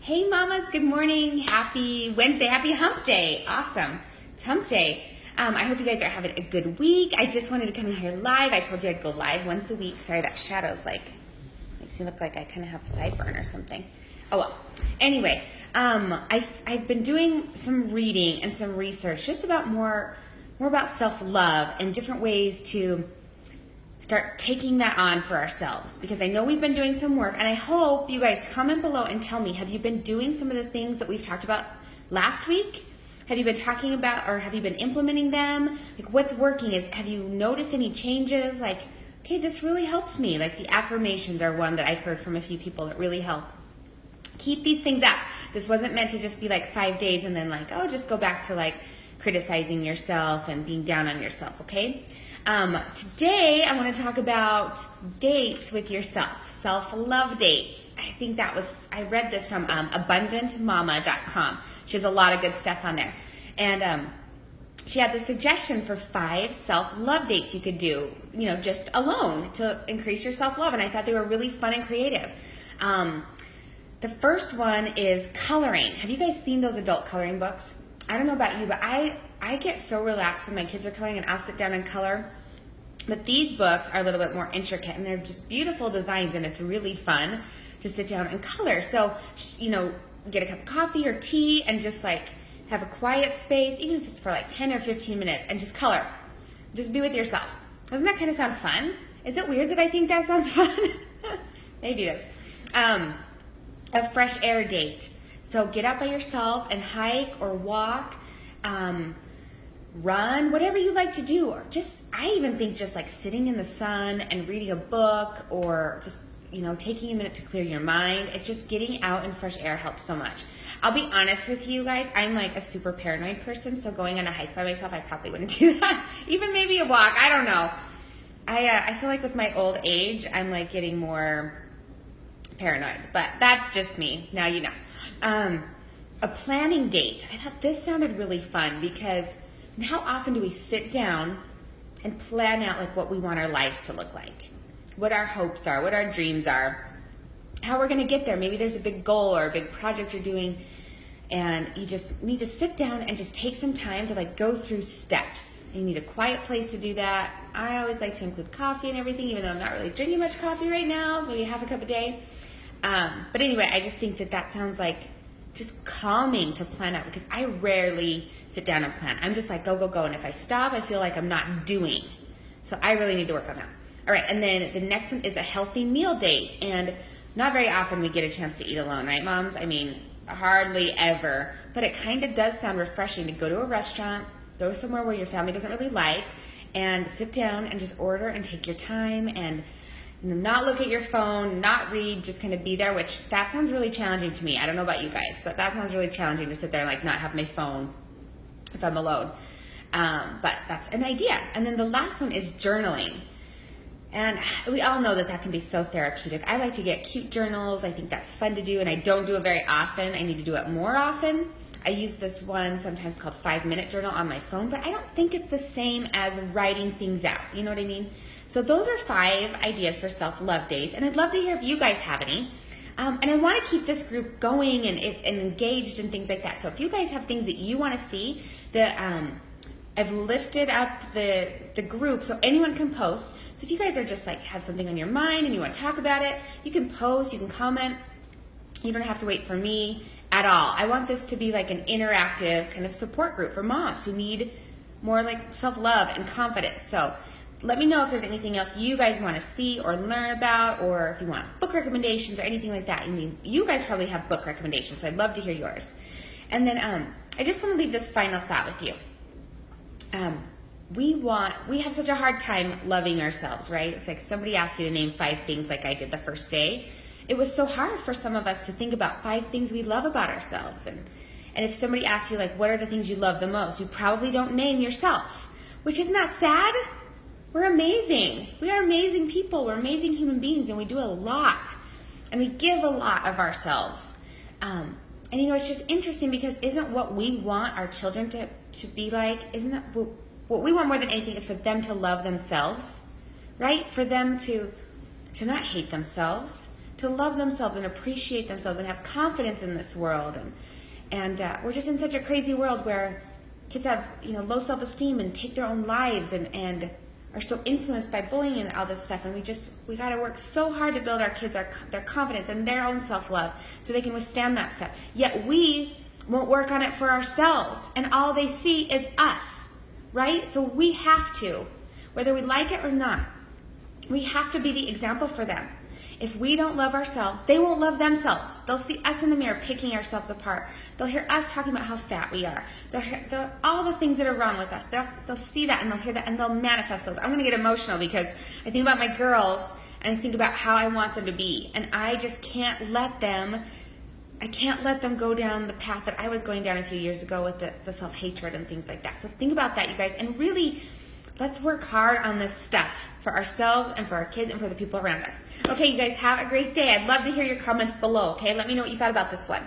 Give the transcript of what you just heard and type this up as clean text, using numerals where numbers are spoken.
Hey mamas, good morning. Happy Wednesday. Happy hump day. Awesome. It's hump day. I hope you guys are having a good week. I just wanted to come in here live. I told you I'd go live once a week. Sorry, that shadow's makes me look like I kind of have a sideburn or something. Oh well. Anyway, I've been doing some reading and some research just about more about self-love and different ways to start taking that on for ourselves, because I know we've been doing some work, and I hope you guys comment below and tell me, have you been doing some of the things that we've talked about last week? Have you been talking about, or have you been implementing them? Like, what's working? Have you noticed any changes? Like, okay, this really helps me. Like, the affirmations are one that I've heard from a few people that really help. Keep these things up. This wasn't meant to just be like 5 days and then just go back to criticizing yourself and being down on yourself, okay? Today, I want to talk about dates with yourself, self-love dates. I read this from abundantmama.com. She has a lot of good stuff on there. And she had the suggestion for 5 self-love dates you could do, just alone to increase your self-love. And I thought they were really fun and creative. The first one is coloring. Have you guys seen those adult coloring books? I don't know about you, but I get so relaxed when my kids are coloring and I'll sit down and color. But these books are a little bit more intricate and they're just beautiful designs, and it's really fun to sit down and color. So, get a cup of coffee or tea and just have a quiet space, even if it's for 10 or 15 minutes, and just color. Just be with yourself. Doesn't that kind of sound fun? Is it weird that I think that sounds fun? Maybe it is. A fresh air date. So get out by yourself and hike or walk, run, whatever you like to do. Or I even think just sitting in the sun and reading a book, or just, taking a minute to clear your mind. It's just getting out in fresh air helps so much. I'll be honest with you guys, I'm a super paranoid person, so going on a hike by myself, I probably wouldn't do that. Even maybe a walk, I don't know. I feel like with my old age, I'm getting more paranoid, but that's just me. Now you know. A planning date. I thought this sounded really fun, because how often do we sit down and plan out what we want our lives to look like, what our hopes are, what our dreams are, how we're going to get there. Maybe there's a big goal or a big project you're doing, and you just need to sit down and just take some time to go through steps. You need a quiet place to do that. I always like to include coffee and everything, even though I'm not really drinking much coffee right now, maybe half a cup a day. But anyway, I just think that sounds just calming to plan out, because I rarely sit down and plan. I'm just go, go, go. And if I stop, I feel like I'm not doing. So I really need to work on that. All right. And then the next one is a healthy meal date. And not very often we get a chance to eat alone, right, moms? I mean, hardly ever. But it kind of does sound refreshing to go to a restaurant, go somewhere where your family doesn't really like, and sit down and just order and take your time and not look at your phone, not read, just kind of be there, which that sounds really challenging to me. I don't know about you guys, but that sounds really challenging to sit there and not have my phone if I'm alone. But that's an idea. And then the last one is journaling. And we all know that can be so therapeutic. I like to get cute journals. I think that's fun to do, and I don't do it very often. I need to do it more often. I use this one sometimes called 5-minute journal on my phone, but I don't think it's the same as writing things out. You know what I mean? So those are 5 ideas for self-love dates, and I'd love to hear if you guys have any. And I want to keep this group going and engaged and things like that. So if you guys have things that you want to see, I've lifted up the group so anyone can post. So if you guys are just have something on your mind and you want to talk about it, you can post, you can comment. You don't have to wait for me at all. I want this to be an interactive kind of support group for moms who need more self-love and confidence. So let me know if there's anything else you guys want to see or learn about, or if you want book recommendations or anything like that. I mean, you guys probably have book recommendations, so I'd love to hear yours. And then I just want to leave this final thought with you. We have such a hard time loving ourselves, right? It's somebody asked you to name 5 things I did the first day. It was so hard for some of us to think about 5 things we love about ourselves. And if somebody asks you, what are the things you love the most, you probably don't name yourself, which isn't that sad? We're amazing. We are amazing people. We're amazing human beings, and we do a lot, and we give a lot of ourselves. And it's just interesting, because isn't what we want our children to be like? Isn't that what we want more than anything is for them to love themselves, right? For them to not hate themselves, to love themselves and appreciate themselves and have confidence in this world. And we're just in such a crazy world where kids have, low self-esteem and take their own lives and are so influenced by bullying and all this stuff. And we got to work so hard to build our kids, their confidence and their own self-love so they can withstand that stuff. Yet we won't work on it for ourselves, and all they see is us, right? So we have to, whether we like it or not, we have to be the example for them. If we don't love ourselves, they won't love themselves. They'll see us in the mirror picking ourselves apart. They'll hear us talking about how fat we are. They'll hear all the things that are wrong with us. They'll see that and they'll hear that and they'll manifest those. I'm going to get emotional because I think about my girls and I think about how I want them to be. And I just can't let them go down the path that I was going down a few years ago with the self-hatred and things like that. So think about that, you guys, and really let's work hard on this stuff for ourselves and for our kids and for the people around us. Okay, you guys, have a great day. I'd love to hear your comments below, okay? Let me know what you thought about this one.